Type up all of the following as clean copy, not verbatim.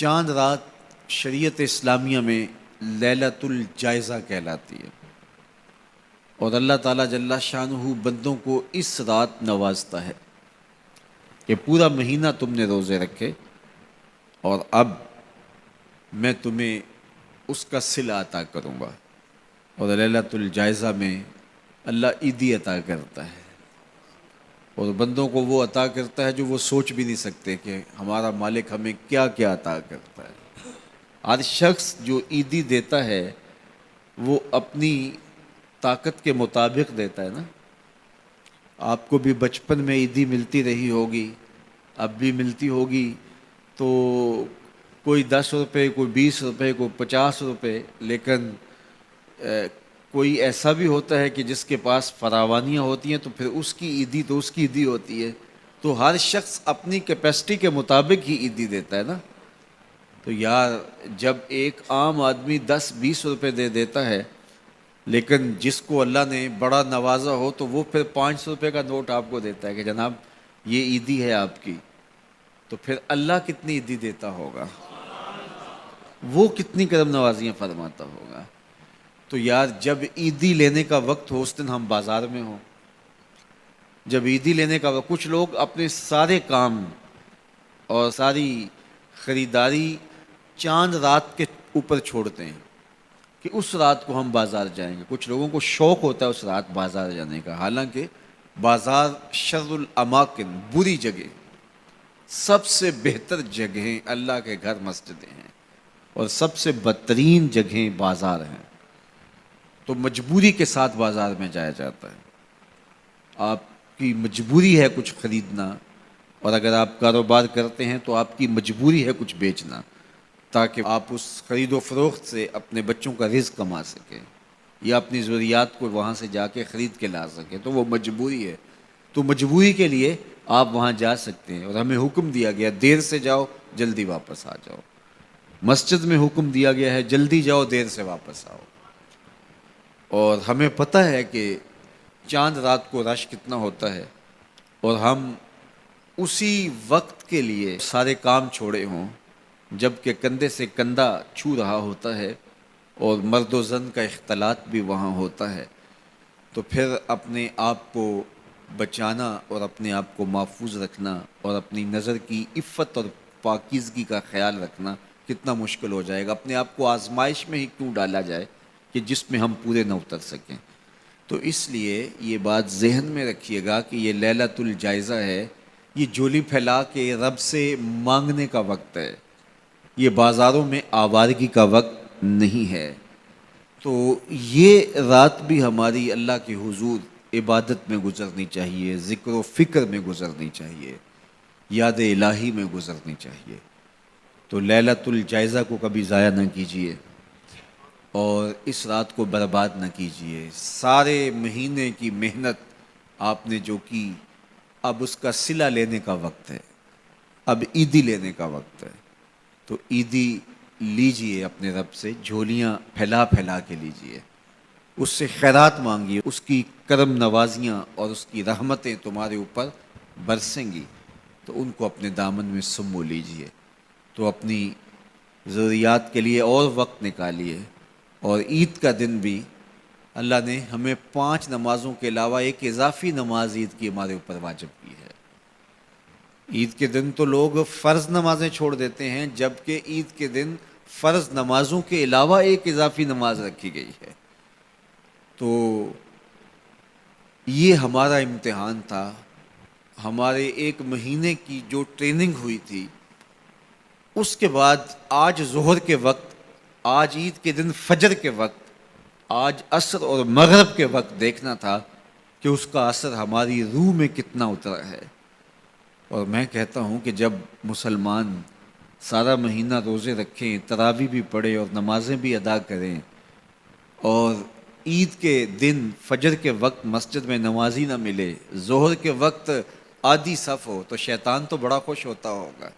چاند رات شریعت اسلامیہ میں لیلۃ الجائزہ کہلاتی ہے، اور اللہ تعالیٰ جل شانہ بندوں کو اس رات نوازتا ہے کہ پورا مہینہ تم نے روزے رکھے اور اب میں تمہیں اس کا صلہ عطا کروں گا۔ اور لیلۃ الجائزہ میں اللہ عیدی عطا کرتا ہے، اور بندوں کو وہ عطا کرتا ہے جو وہ سوچ بھی نہیں سکتے کہ ہمارا مالک ہمیں کیا کیا عطا کرتا ہے۔ ہر شخص جو عیدی دیتا ہے وہ اپنی طاقت کے مطابق دیتا ہے نا۔ آپ کو بھی بچپن میں عیدی ملتی رہی ہوگی، اب بھی ملتی ہوگی، تو کوئی 10 روپے، کوئی 20 روپے، کوئی 50 روپے، لیکن کوئی ایسا بھی ہوتا ہے کہ جس کے پاس فراوانیاں ہوتی ہیں تو پھر اس کی عیدی تو اس کی عیدی ہوتی ہے۔ تو ہر شخص اپنی کیپیسٹی کے مطابق ہی عیدی دیتا ہے نا۔ تو یار جب ایک عام آدمی 10-20 روپے دے دیتا ہے، لیکن جس کو اللہ نے بڑا نوازا ہو تو وہ پھر 500 روپے کا نوٹ آپ کو دیتا ہے کہ جناب یہ عیدی ہے آپ کی، تو پھر اللہ کتنی عیدی دیتا ہوگا، وہ کتنی کرم نوازیاں فرماتا ہوگا۔ تو یار جب عیدی لینے کا وقت ہو، اس دن ہم بازار میں ہوں، جب عیدی لینے کا وقت، کچھ لوگ اپنے سارے کام اور ساری خریداری چاند رات کے اوپر چھوڑتے ہیں کہ اس رات کو ہم بازار جائیں گے۔ کچھ لوگوں کو شوق ہوتا ہے اس رات بازار جانے کا، حالانکہ بازار شر الاماکن، بری جگہ، سب سے بہتر جگہیں اللہ کے گھر مسجدیں ہیں، اور سب سے بدترین جگہیں بازار ہیں۔ تو مجبوری کے ساتھ بازار میں جایا جاتا ہے، آپ کی مجبوری ہے کچھ خریدنا، اور اگر آپ کاروبار کرتے ہیں تو آپ کی مجبوری ہے کچھ بیچنا، تاکہ آپ اس خرید و فروخت سے اپنے بچوں کا رزق کما سکیں یا اپنی ضروریات کو وہاں سے جا کے خرید کے لا سکیں، تو وہ مجبوری ہے۔ تو مجبوری کے لیے آپ وہاں جا سکتے ہیں، اور ہمیں حکم دیا گیا دیر سے جاؤ جلدی واپس آ جاؤ۔ مسجد میں حکم دیا گیا ہے جلدی جاؤ دیر سے واپس آؤ۔ اور ہمیں پتہ ہے کہ چاند رات کو رش کتنا ہوتا ہے، اور ہم اسی وقت کے لیے سارے کام چھوڑے ہوں جب کہ کندھے سے کندھا چھو رہا ہوتا ہے، اور مرد و زن کا اختلاط بھی وہاں ہوتا ہے، تو پھر اپنے آپ کو بچانا اور اپنے آپ کو محفوظ رکھنا اور اپنی نظر کی عفت اور پاکیزگی کا خیال رکھنا کتنا مشکل ہو جائے گا۔ اپنے آپ کو آزمائش میں ہی کیوں ڈالا جائے کہ جس میں ہم پورے نہ اتر سکیں۔ تو اس لیے یہ بات ذہن میں رکھیے گا کہ یہ لیلۃ الجائزہ ہے، یہ جھولی پھیلا کے رب سے مانگنے کا وقت ہے، یہ بازاروں میں آوارگی کا وقت نہیں ہے۔ تو یہ رات بھی ہماری اللہ کے حضور عبادت میں گزرنی چاہیے، ذکر و فکر میں گزرنی چاہیے، یاد الہی میں گزرنی چاہیے۔ تو لیلۃ الجائزہ کو کبھی ضائع نہ کیجیے، اور اس رات کو برباد نہ کیجیے۔ سارے مہینے کی محنت آپ نے جو کی، اب اس کا صلہ لینے کا وقت ہے، اب عیدی لینے کا وقت ہے۔ تو عیدی لیجئے اپنے رب سے، جھولیاں پھیلا پھیلا کے لیجئے، اس سے خیرات مانگیے، اس کی کرم نوازیاں اور اس کی رحمتیں تمہارے اوپر برسیں گی، تو ان کو اپنے دامن میں سمو لیجئے۔ تو اپنی ضروریات کے لیے اور وقت نکالیے، اور عید کا دن بھی اللہ نے ہمیں 5 نمازوں کے علاوہ ایک اضافی نماز عید کی ہمارے اوپر واجب کی ہے۔ عید کے دن تو لوگ فرض نمازیں چھوڑ دیتے ہیں، جبکہ عید کے دن فرض نمازوں کے علاوہ ایک اضافی نماز رکھی گئی ہے۔ تو یہ ہمارا امتحان تھا، ہمارے 1 مہینے کی جو ٹریننگ ہوئی تھی، اس کے بعد آج ظہر کے وقت، آج عید کے دن فجر کے وقت، آج عصر اور مغرب کے وقت دیکھنا تھا کہ اس کا اثر ہماری روح میں کتنا اترا ہے۔ اور میں کہتا ہوں کہ جب مسلمان سارا مہینہ روزے رکھیں، تراویح بھی پڑھیں اور نمازیں بھی ادا کریں، اور عید کے دن فجر کے وقت مسجد میں نمازی نہ ملے، ظہر کے وقت آدھی صف ہو، تو شیطان تو بڑا خوش ہوتا ہوگا،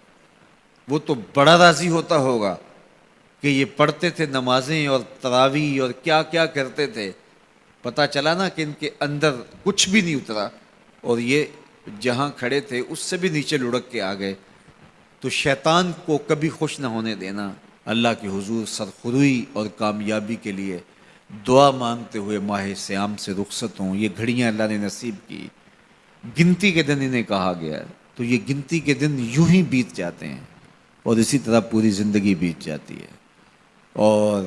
وہ تو بڑا راضی ہوتا ہوگا کہ یہ پڑھتے تھے نمازیں اور تراویح اور کیا کیا کرتے تھے، پتہ چلا نا کہ ان کے اندر کچھ بھی نہیں اترا، اور یہ جہاں کھڑے تھے اس سے بھی نیچے لڑک کے آ گئے۔ تو شیطان کو کبھی خوش نہ ہونے دینا، اللہ کے حضور سرخروئی اور کامیابی کے لیے دعا مانگتے ہوئے ماہ سیام سے رخصت ہوں۔ یہ گھڑیاں اللہ نے نصیب کی، گنتی کے دن انہیں کہا گیا ہے، تو یہ گنتی کے دن یوں ہی بیت جاتے ہیں اور اسی طرح پوری زندگی بیت جاتی ہے، اور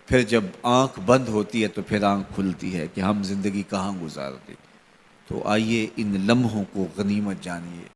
پھر جب آنکھ بند ہوتی ہے تو پھر آنکھ کھلتی ہے کہ ہم زندگی کہاں گزار دی۔ تو آئیے ان لمحوں کو غنیمت جانیے۔